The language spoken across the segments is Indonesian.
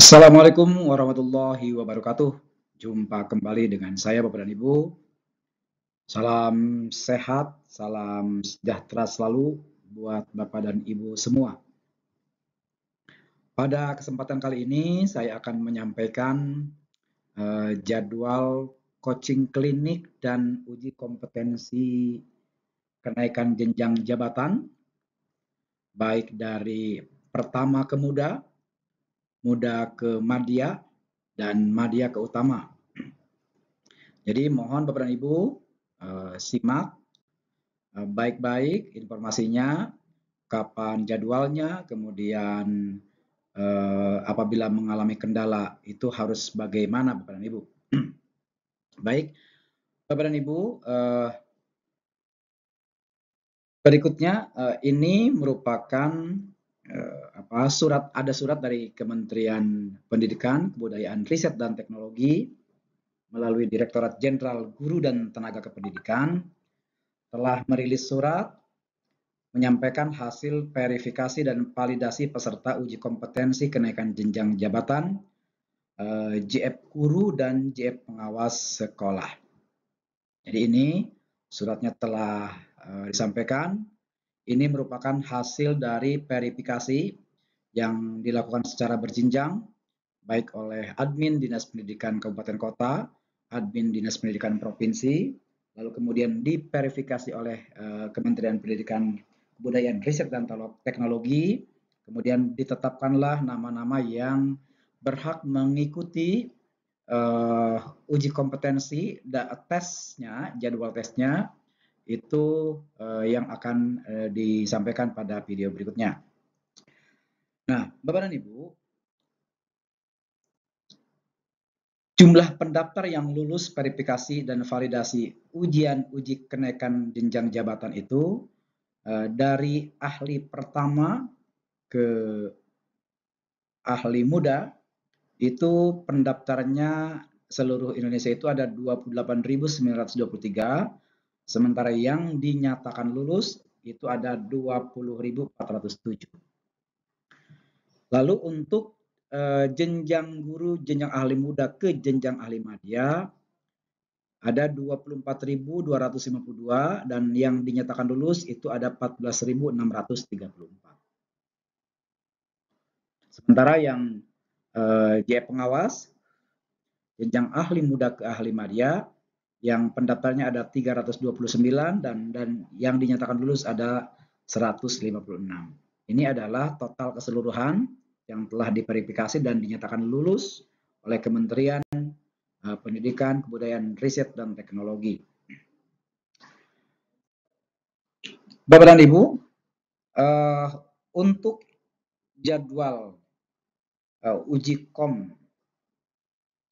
Assalamualaikum warahmatullahi wabarakatuh. Jumpa kembali dengan saya Bapak dan Ibu. Salam sehat, salam sejahtera selalu buat Bapak dan Ibu semua. Pada kesempatan kali ini saya akan menyampaikan jadwal coaching klinik dan uji kompetensi kenaikan jenjang jabatan, baik dari pertama ke muda, muda ke madya, dan madya ke utama. Jadi mohon Bapak dan Ibu simak baik-baik informasinya, kapan jadwalnya, kemudian apabila mengalami kendala itu harus bagaimana Bapak dan Ibu. Baik, Bapak dan Ibu, berikutnya ini merupakan surat dari Kementerian Pendidikan, Kebudayaan, Riset dan Teknologi melalui Direktorat Jenderal Guru dan Tenaga Kependidikan telah merilis surat menyampaikan hasil verifikasi dan validasi peserta uji kompetensi kenaikan jenjang jabatan JF Guru dan JF Pengawas Sekolah. Jadi ini suratnya telah disampaikan. Ini merupakan hasil dari verifikasi yang dilakukan secara berjenjang, baik oleh admin Dinas Pendidikan Kabupaten Kota, admin Dinas Pendidikan Provinsi, lalu kemudian diverifikasi oleh Kementerian Pendidikan, Kebudayaan, Riset dan Teknologi, kemudian ditetapkanlah nama-nama yang berhak mengikuti uji kompetensi, tesnya, jadwal tesnya itu yang akan disampaikan pada video berikutnya. Nah, Bapak dan Ibu, jumlah pendaftar yang lulus verifikasi dan validasi ujian uji kenaikan jenjang jabatan itu dari ahli pertama ke ahli muda itu pendaftarnya seluruh Indonesia itu ada 28.923, sementara yang dinyatakan lulus itu ada 20.407. Lalu untuk jenjang guru, jenjang ahli muda ke jenjang ahli madya ada 24.252 dan yang dinyatakan lulus itu ada 14.634. Sementara yang JF Pengawas, jenjang ahli muda ke ahli madya, yang pendaftarnya ada 329 dan yang dinyatakan lulus ada 156. Ini adalah total keseluruhan yang telah diverifikasi dan dinyatakan lulus oleh Kementerian Pendidikan, Kebudayaan, Riset dan Teknologi. Bapak dan Ibu, untuk jadwal uji kom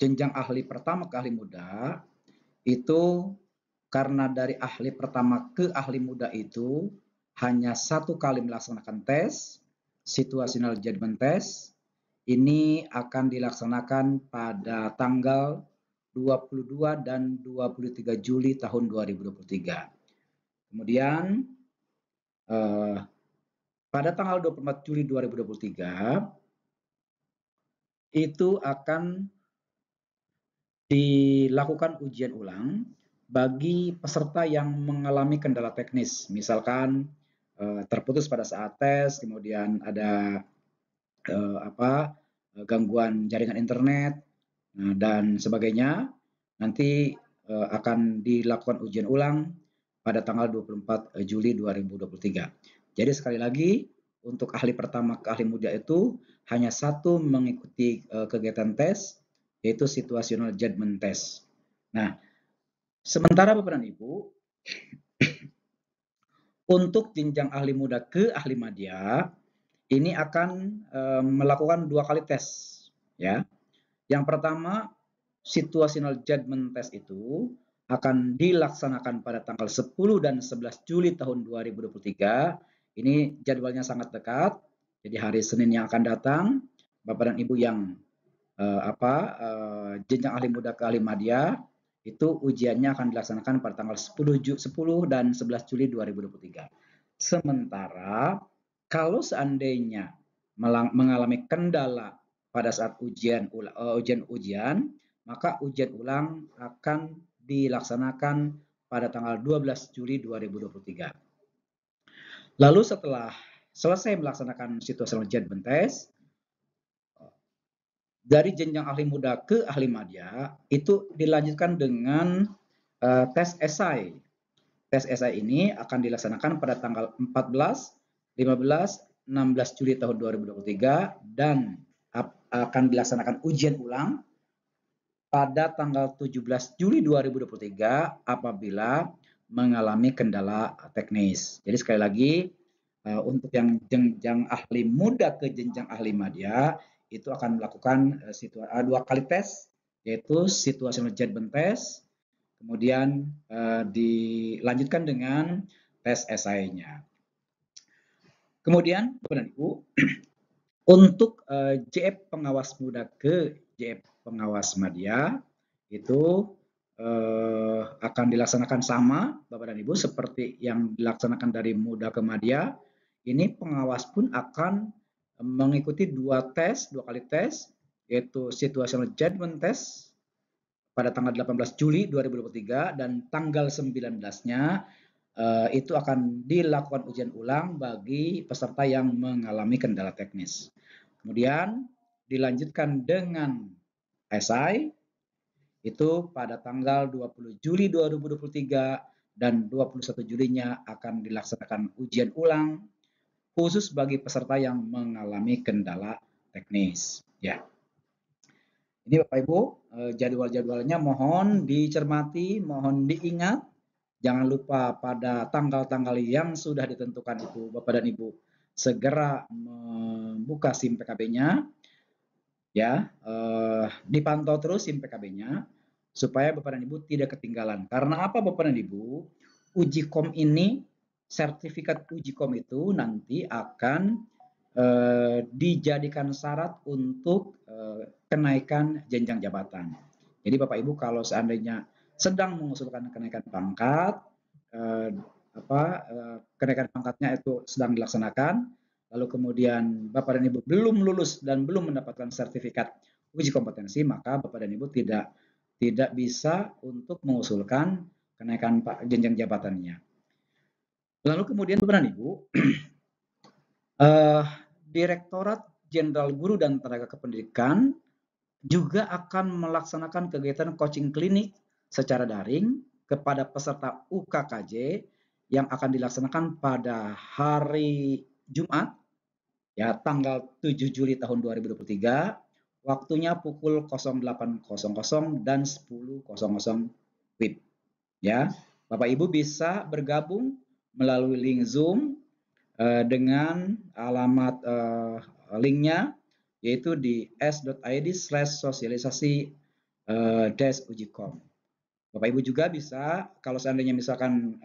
jenjang ahli pertama ke ahli muda itu karena dari ahli pertama ke ahli muda itu hanya satu kali melaksanakan tes, situational judgment test. Ini akan dilaksanakan pada tanggal 22 dan 23 Juli tahun 2023. Kemudian pada tanggal 24 Juli 2023 itu akan dilakukan ujian ulang bagi peserta yang mengalami kendala teknis, misalkan terputus pada saat tes, kemudian ada gangguan jaringan internet dan sebagainya. Nanti akan dilakukan ujian ulang pada tanggal 24 Juli 2023. Jadi sekali lagi, untuk ahli pertama ke ahli muda itu hanya satu mengikuti kegiatan tes, yaitu situational judgment test. Nah, sementara Bapak dan Ibu, untuk jenjang ahli muda ke ahli madya, ini akan melakukan 2 kali tes. Ya. Yang pertama, situational judgment test itu akan dilaksanakan pada tanggal 10 dan 11 Juli tahun 2023. Ini jadwalnya sangat dekat. Jadi hari Senin yang akan datang, Bapak dan Ibu yang jenjang ahli muda ke ahli madya itu ujiannya akan dilaksanakan pada tanggal 10 dan 11 Juli 2023. Sementara kalau seandainya mengalami kendala pada saat ujian, maka ujian ulang akan dilaksanakan pada tanggal 12 Juli 2023. Lalu setelah selesai melaksanakan situational judgment test, dari jenjang ahli muda ke ahli madya itu dilanjutkan dengan tes esai. Tes esai ini akan dilaksanakan pada tanggal 14, 15, 16 Juli tahun 2023 dan akan dilaksanakan ujian ulang pada tanggal 17 Juli 2023 apabila mengalami kendala teknis. Jadi sekali lagi untuk yang jenjang ahli muda ke jenjang ahli madya itu akan melakukan dua kali tes, yaitu situational judgment test, kemudian dilanjutkan dengan tes esainya. Kemudian Bapak dan Ibu, untuk JF pengawas muda ke JF pengawas madya itu akan dilaksanakan sama Bapak dan Ibu seperti yang dilaksanakan dari muda ke madya. Ini pengawas pun akan mengikuti dua kali tes, yaitu situational judgment test pada tanggal 18 Juli 2023 dan tanggal 19-nya itu akan dilakukan ujian ulang bagi peserta yang mengalami kendala teknis. Kemudian dilanjutkan dengan esai itu pada tanggal 20 Juli 2023 dan 21 Julinya akan dilaksanakan ujian ulang khusus bagi peserta yang mengalami kendala teknis. Ya. Ini Bapak Ibu, jadwal-jadwalnya mohon dicermati, mohon diingat. Jangan lupa pada tanggal-tanggal yang sudah ditentukan itu Bapak dan Ibu segera membuka SIM PKB-nya, ya, dipantau terus SIM PKB-nya supaya Bapak dan Ibu tidak ketinggalan. Karena apa Bapak dan Ibu? Uji kom ini, sertifikat uji kom itu nanti akan dijadikan syarat untuk kenaikan jenjang jabatan. Jadi Bapak Ibu kalau seandainya sedang mengusulkan kenaikan pangkat, kenaikan pangkatnya itu sedang dilaksanakan, lalu kemudian Bapak dan Ibu belum lulus dan belum mendapatkan sertifikat uji kompetensi, maka Bapak dan Ibu tidak bisa untuk mengusulkan kenaikan jenjang jabatannya. Lalu kemudian Bapak dan Ibu, Direktorat Jenderal Guru dan Tenaga Kependidikan juga akan melaksanakan kegiatan coaching klinik secara daring kepada peserta UKKJ yang akan dilaksanakan pada hari Jumat, ya, tanggal 7 Juli tahun 2023, waktunya pukul 08.00 dan 10.00 WIB. Ya, Bapak Ibu bisa bergabung melalui link Zoom dengan alamat linknya yaitu di s.id/sosialisasi-ujikom. Bapak Ibu juga bisa, kalau seandainya misalkan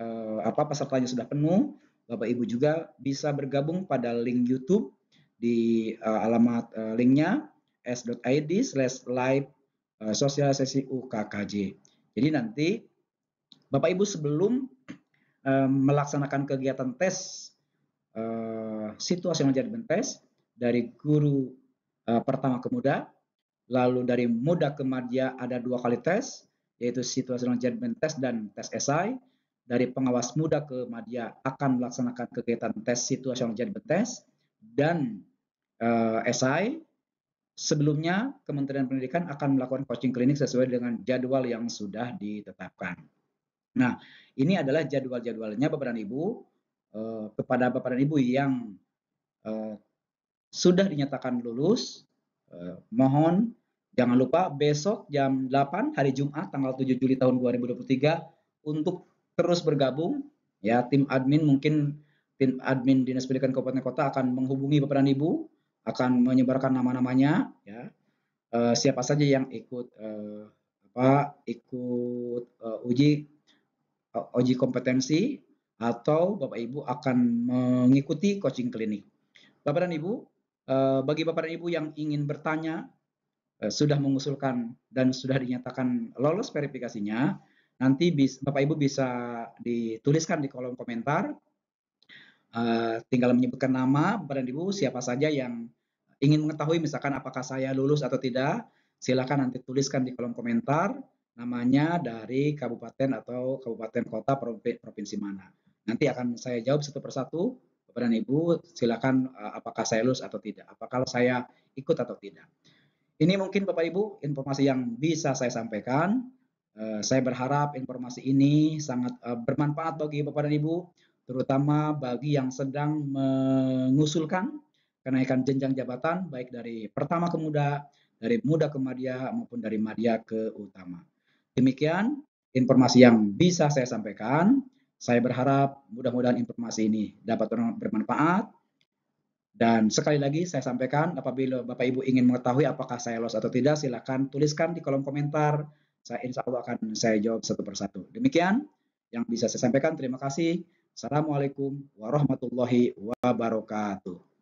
pesertanya sudah penuh, Bapak Ibu juga bisa bergabung pada link YouTube di alamat linknya s.id/live sosialisasi UKKJ. Jadi nanti Bapak Ibu sebelum melaksanakan kegiatan tes situational judgment test dari guru pertama ke muda, lalu dari muda ke madya ada dua kali tes, yaitu situational judgment test dan tes esai. Dari pengawas muda ke madya akan melaksanakan kegiatan tes situational judgment test dan esai. Sebelumnya Kementerian Pendidikan akan melakukan coaching klinik sesuai dengan jadwal yang sudah ditetapkan. Nah, ini adalah jadwal-jadwalnya Bapak dan Ibu. Kepada Bapak dan Ibu yang sudah dinyatakan lulus, mohon jangan lupa besok jam 8 hari Jumat tanggal 7 Juli tahun 2023 untuk terus bergabung, ya. Tim admin Dinas Pendidikan Kabupaten Kota akan menghubungi Bapak dan Ibu, akan menyebarkan nama-namanya, ya. Siapa saja yang ikut uji kompetensi atau Bapak Ibu akan mengikuti coaching klinik. Bapak dan Ibu, bagi Bapak dan Ibu yang ingin bertanya, sudah mengusulkan dan sudah dinyatakan lolos verifikasinya, nanti Bapak Ibu bisa dituliskan di kolom komentar, tinggal menyebutkan nama Bapak dan Ibu, siapa saja yang ingin mengetahui misalkan apakah saya lulus atau tidak, silakan nanti tuliskan di kolom komentar namanya dari kabupaten atau kabupaten kota provinsi mana. Nanti akan saya jawab satu persatu. Bapak dan Ibu, silakan apakah saya lulus atau tidak, apakah saya ikut atau tidak. Ini mungkin Bapak Ibu informasi yang bisa saya sampaikan. Saya berharap informasi ini sangat bermanfaat bagi Bapak dan Ibu, terutama bagi yang sedang mengusulkan kenaikan jenjang jabatan baik dari pertama ke muda, dari muda ke madya maupun dari madya ke utama. Demikian informasi yang bisa saya sampaikan. Saya berharap mudah-mudahan informasi ini dapat bermanfaat. Dan sekali lagi saya sampaikan, apabila Bapak Ibu ingin mengetahui apakah saya lolos atau tidak, silakan tuliskan di kolom komentar. Saya insya Allah akan saya jawab satu persatu. Demikian yang bisa saya sampaikan. Terima kasih. Assalamualaikum warahmatullahi wabarakatuh.